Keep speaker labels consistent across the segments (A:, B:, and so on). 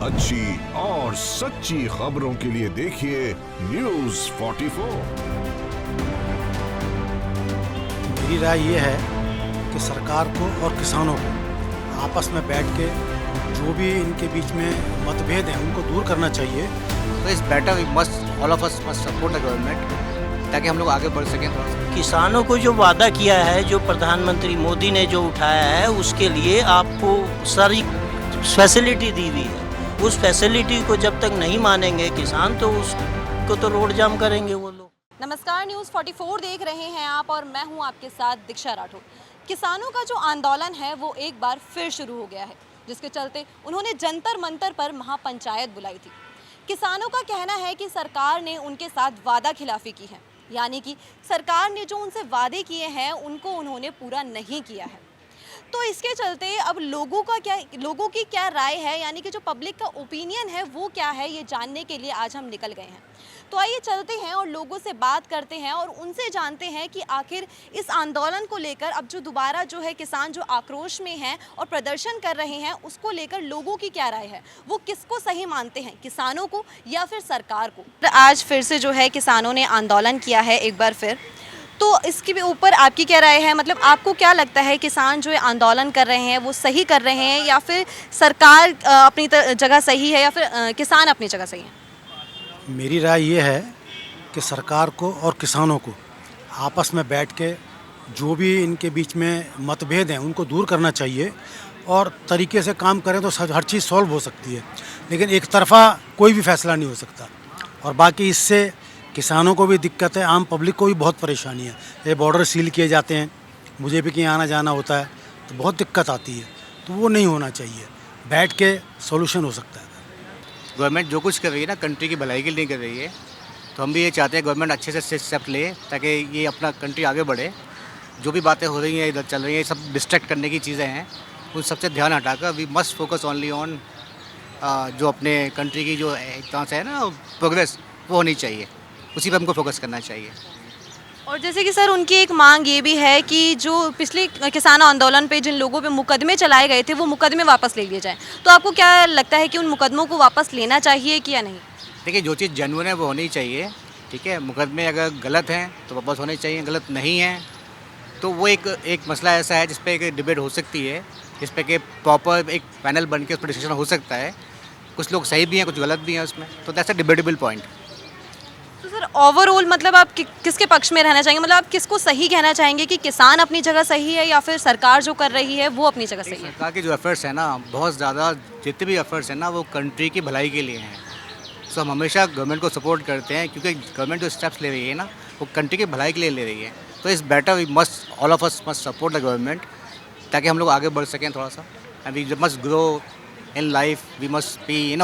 A: अच्छी और सच्ची खबरों के लिए देखिए न्यूज़ 44।
B: मेरी राय ये है कि सरकार को और किसानों को आपस में बैठ के जो भी इनके बीच में मतभेद हैं उनको दूर करना चाहिए।
C: तो इस better we must all of us must support the government ताकि हम लोग आगे बढ़ सकें थोड़ा सा।
D: किसानों को जो वादा किया है, जो प्रधानमंत्री मोदी ने जो उठाया है, उसके लिए आपको सारी फैसिलिटी दी हुई है। उस फैसिलिटी को जब तक नहीं मानेंगे किसान तो उसको तो रोड जाम करेंगे वो लोग।
E: नमस्कार, न्यूज़ 44 देख रहे हैं आप और मैं हूं आपके साथ दीक्षा राठौर। किसानों का जो आंदोलन है वो एक बार फिर शुरू हो गया है, जिसके चलते उन्होंने जंतर मंतर पर महापंचायत बुलाई थी। किसानों का कहना है कि सरकार ने उनके साथ वादा खिलाफी की है, यानी कि सरकार ने जो उनसे वादे किए हैं उनको उन्होंने पूरा नहीं किया है। तो इसके चलते अब लोगों की क्या राय है, यानी कि जो पब्लिक का ओपिनियन है वो क्या है, ये जानने के लिए आज हम निकल गए हैं। तो आइए चलते हैं और लोगों से बात करते हैं और उनसे जानते हैं कि आखिर इस आंदोलन को लेकर अब जो दोबारा जो है किसान जो आक्रोश में हैं और प्रदर्शन कर रहे हैं उसको लेकर लोगों की क्या राय है, वो किसको सही मानते हैं, किसानों को या फिर सरकार को। आज फिर से जो है किसानों ने आंदोलन किया है एक बार फिर, तो इसके ऊपर आपकी क्या राय है? मतलब आपको क्या लगता है किसान जो आंदोलन कर रहे हैं वो सही कर रहे हैं या फिर सरकार अपनी जगह सही है या फिर किसान अपनी जगह सही है?
B: मेरी राय ये है कि सरकार को और किसानों को आपस में बैठ के जो भी इनके बीच में मतभेद हैं उनको दूर करना चाहिए और तरीके से काम करें तो हर चीज़ सॉल्व हो सकती है। लेकिन एक तरफ़ा कोई भी फैसला नहीं हो सकता और बाकी इससे किसानों को भी दिक्कत है, आम पब्लिक को भी बहुत परेशानी है। ये बॉर्डर सील किए जाते हैं, मुझे भी कहीं आना जाना होता है तो बहुत दिक्कत आती है, तो वो नहीं होना चाहिए। बैठ के सॉल्यूशन हो सकता है।
C: गवर्नमेंट जो कुछ कर रही है ना कंट्री की भलाई के लिए कर रही है, तो हम भी ये चाहते हैं गवर्नमेंट अच्छे से स्टेप ले ताकि ये अपना कंट्री आगे बढ़े। जो भी बातें हो रही हैं इधर चल रही हैं, सब डिस्ट्रैक्ट करने की चीज़ें हैं, उन सबसे ध्यान हटाकर we must focus only on जो अपने कंट्री की जो एक तरह से है ना प्रोग्रेस वो होनी चाहिए, उसी पर हमको फोकस करना चाहिए।
E: और जैसे कि सर उनकी एक मांग ये भी है कि जो पिछले किसान आंदोलन पे जिन लोगों पे मुकदमे चलाए गए थे वो मुकदमे वापस ले लिए जाएं, तो आपको क्या लगता है कि उन मुकदमों को वापस लेना चाहिए कि या नहीं?
C: देखिए, जो चीज़ जेन्युइन है वो होनी चाहिए, ठीक है। मुकदमे अगर गलत हैं तो वापस होने चाहिए, गलत नहीं हैं तो वो एक मसला ऐसा है जिस पे एक डिबेट हो सकती है, जिस पे कि प्रॉपर एक पैनल बन के उस पर डिस्कशन हो सकता है। कुछ लोग सही भी हैं, कुछ गलत भी हैं उसमें, तो दैट्स अ डिबेटेबल पॉइंट।
E: तो सर ओवरऑल मतलब आप किसके पक्ष में रहना चाहेंगे? मतलब आप किसको सही कहना चाहेंगे कि किसान अपनी जगह सही है या फिर सरकार जो कर रही है वो अपनी जगह सही है?
C: सरकार के जो एफर्ट्स हैं ना, बहुत ज़्यादा जितने भी एफर्ट्स हैं ना वो कंट्री की भलाई के लिए हैं। सो हम हमेशा गवर्नमेंट को सपोर्ट करते हैं क्योंकि गवर्नमेंट जो स्टेप्स ले रही है ना वो कंट्री की भलाई के लिए ले रही है। तो इस better we must all of us must support the government ताकि हम लोग आगे बढ़ सकें थोड़ा सा। And we must grow in life, we must be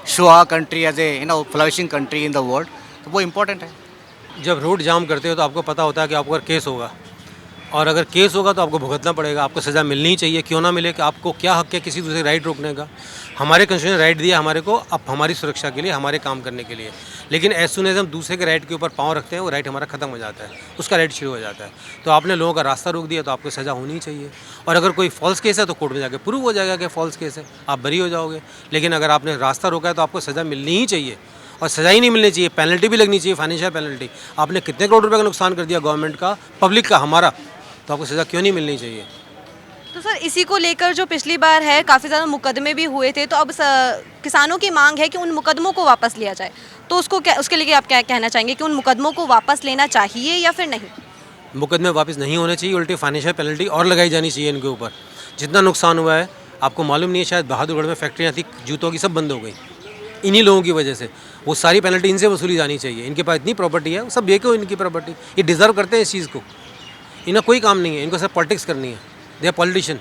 C: show our country as a flourishing country in the world, तो वो इम्पोर्टेंट है।
F: जब रोड जाम करते हो तो आपको पता होता है कि आपको अगर केस होगा, और अगर केस होगा तो आपको भुगतना पड़ेगा, आपको सज़ा मिलनी चाहिए। क्यों ना मिले, कि आपको क्या हक है किसी दूसरे राइट रोकने का? हमारे कॉन्स्टिट्यूशन राइट दिया हमारे को अब हमारी सुरक्षा के लिए, हमारे काम करने के लिए। लेकिन एज सुन एज हम दूसरे के राइट के ऊपर पाँव रखते हैं वो राइट हमारा ख़त्म हो जाता है, उसका राइट शुरू हो जाता है। तो आपने लोगों का रास्ता रोक दिया तो आपको सज़ा होनी चाहिए। और अगर कोई फॉल्स केस है तो कोर्ट में जाके प्रूव हो जाएगा कि फॉल्स केस है, आप बरी हो जाओगे। लेकिन अगर आपने रास्ता रोका है तो आपको सज़ा मिलनी ही चाहिए, और सज़ा ही नहीं मिलनी चाहिए, पेनल्टी भी लगनी चाहिए, फाइनेंशियल पेनल्टी। आपने कितने करोड़ रुपए का नुकसान कर दिया गवर्नमेंट का, पब्लिक का, हमारा, तो आपको सज़ा क्यों नहीं मिलनी चाहिए?
E: तो सर इसी को लेकर जो पिछली बार है काफ़ी ज़्यादा मुकदमे भी हुए थे, तो अब किसानों की मांग है कि उन मुकदमों को वापस लिया जाए, तो उसके लिए आप क्या कहना चाहेंगे कि उन मुकदमों को वापस लेना चाहिए या फिर नहीं?
F: मुकदमे वापस नहीं होने चाहिए, उल्टी फाइनेंशियल पेनल्टी और लगाई जानी चाहिए इनके ऊपर। जितना नुकसान हुआ है आपको मालूम नहीं है, शायद बहादुरगढ़ में फैक्ट्रियाँ थी जूतों की, सब बंद हो गई इन्हीं लोगों की वजह से। वो सारी पेनल्टी इनसे वसूली जानी चाहिए। इनके पास इतनी प्रॉपर्टी है, सब ये क्यों इनकी प्रॉपर्टी, ये डिज़र्व करते हैं इस चीज़ को। इन्हें कोई काम नहीं है, इनको सब पॉलिटिक्स करनी है, दे आर पॉलिटिशियन।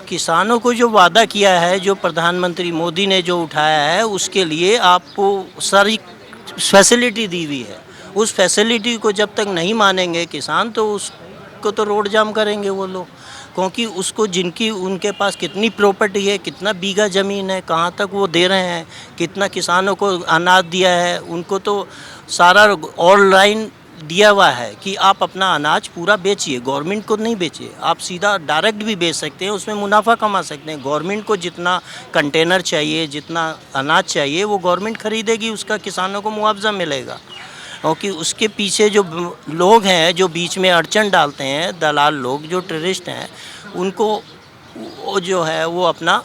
D: किसानों को जो वादा किया है, जो प्रधानमंत्री मोदी ने जो उठाया है, उसके लिए आपको सारी फैसिलिटी दी हुई है। उस फैसिलिटी को जब तक नहीं मानेंगे किसान तो उसको तो रोड जाम करेंगे वो लोग, क्योंकि उसको जिनकी उनके पास कितनी प्रॉपर्टी है, कितना बीघा ज़मीन है, कहाँ तक वो दे रहे हैं, कितना किसानों को अनाज दिया है, उनको तो सारा ऑनलाइन दिया हुआ है कि आप अपना अनाज पूरा बेचिए, गवर्नमेंट को नहीं बेचिए। आप सीधा डायरेक्ट भी बेच सकते हैं, उसमें मुनाफा कमा सकते हैं। गवर्नमेंट को जितना कंटेनर चाहिए, जितना अनाज चाहिए, वो गवर्नमेंट खरीदेगी, उसका किसानों को मुआवजा मिलेगा। क्योंकि उसके पीछे जो लोग हैं, जो बीच में अड़चन डालते हैं, दलाल लोग, जो टेररिस्ट हैं, उनको वो जो है वो अपना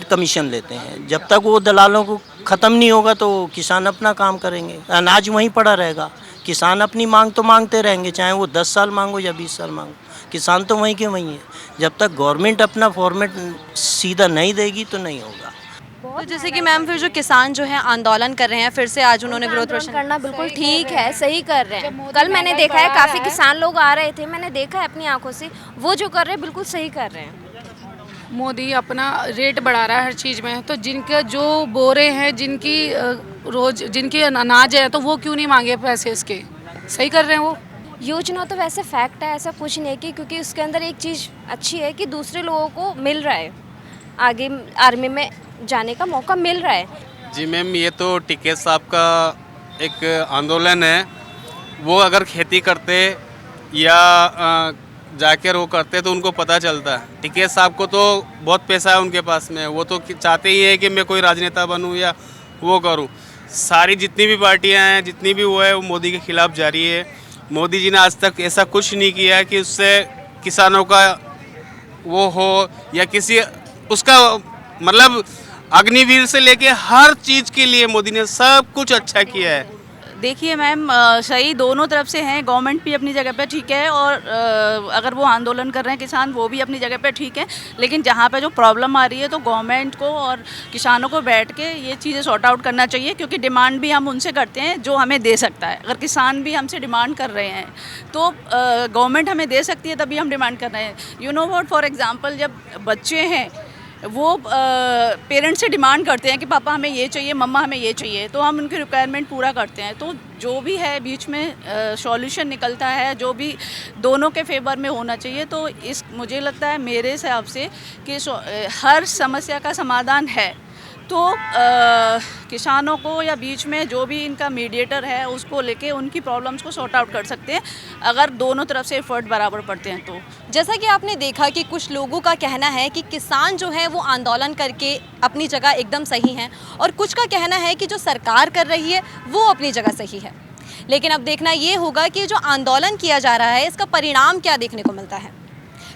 D: कमीशन लेते हैं। जब तक वो दलालों को ख़त्म नहीं होगा तो किसान अपना काम करेंगे, अनाज वहीं पड़ा रहेगा। किसान अपनी मांग तो मांगते रहेंगे, चाहे वो 10 साल मांगो या 20 साल मांगो, किसान तो वहीं के वहीं है। जब तक गवर्नमेंट अपना फॉर्मेट सीधा नहीं देगी तो नहीं होगा।
E: तो जैसे कि मैम फिर जो किसान जो है आंदोलन कर रहे हैं, फिर से आज उन्होंने विरोध
G: आंदोलन
E: प्रदर्शन
G: करना बिल्कुल ठीक है, सही कर रहे हैं। कल मैंने देखा है काफ़ी किसान लोग आ रहे थे, मैंने देखा है अपनी आंखों से, वो जो कर रहे हैं बिल्कुल सही कर रहे हैं।
H: मोदी अपना रेट बढ़ा रहा है हर चीज़ में, तो जिनके जो बोरे हैं, जिनकी अनाज है, तो वो क्यों नहीं मांगे पैसे इसके? सही कर रहे हैं वो।
G: योजना तो वैसे फैक्ट है, ऐसा कुछ नहीं है क्योंकि उसके अंदर एक चीज़ अच्छी है कि दूसरे लोगों को मिल रहा है, आगे आर्मी में जाने का मौका मिल रहा है।
I: जी मैम, ये तो टिकैत साहब का एक आंदोलन है। वो अगर खेती करते या जाकर वो करते तो उनको पता चलता। टिकैत साहब को तो बहुत पैसा है उनके पास में, वो तो चाहते ही है कि मैं कोई राजनेता बनूं या वो करूं। सारी जितनी भी पार्टियां हैं, जितनी भी वो है, वो मोदी के खिलाफ जारी है। मोदी जी ने आज तक ऐसा कुछ नहीं किया कि उससे किसानों का वो हो या किसी उसका मतलब अग्निवीर से लेके हर चीज़ के लिए मोदी ने सब कुछ अच्छा किया है।
J: देखिए मैम, सही दोनों तरफ से हैं। गवर्नमेंट भी अपनी जगह पे ठीक है और अगर वो आंदोलन कर रहे हैं किसान, वो भी अपनी जगह पे ठीक है। लेकिन जहाँ पे जो प्रॉब्लम आ रही है तो गवर्नमेंट को और किसानों को बैठ के ये चीज़ें सॉर्ट आउट करना चाहिए, क्योंकि डिमांड भी हम उनसे करते हैं जो हमें दे सकता है। अगर किसान भी हमसे डिमांड कर रहे हैं तो गवर्नमेंट हमें दे सकती है, तभी हम डिमांड कर रहे हैं। You know what, for example जब बच्चे हैं वो पेरेंट्स से डिमांड करते हैं कि पापा हमें ये चाहिए, मम्मा हमें ये चाहिए, तो हम उनकी रिक्वायरमेंट पूरा करते हैं। तो जो भी है बीच में सॉल्यूशन निकलता है, जो भी दोनों के फेवर में होना चाहिए। तो इस मुझे लगता है मेरे हिसाब से कि हर समस्या का समाधान है। तो किसानों को या बीच में जो भी इनका मीडिएटर है उसको लेके उनकी प्रॉब्लम्स को सॉर्ट आउट कर सकते हैं, अगर दोनों तरफ से एफर्ट बराबर पड़ते हैं तो।
E: जैसा कि आपने देखा कि कुछ लोगों का कहना है कि किसान जो है वो आंदोलन करके अपनी जगह एकदम सही हैं, और कुछ का कहना है कि जो सरकार कर रही है वो अपनी जगह सही है। लेकिन अब देखना ये होगा कि जो आंदोलन किया जा रहा है इसका परिणाम क्या देखने को मिलता है।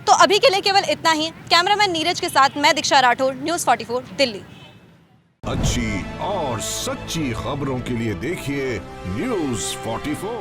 E: तो अभी के लिए केवल इतना ही। कैमरामैन नीरज के साथ मैं दीक्षा राठौर, न्यूज़ 44 दिल्ली।
A: अच्छी और सच्ची खबरों के लिए देखिए न्यूज़ 44।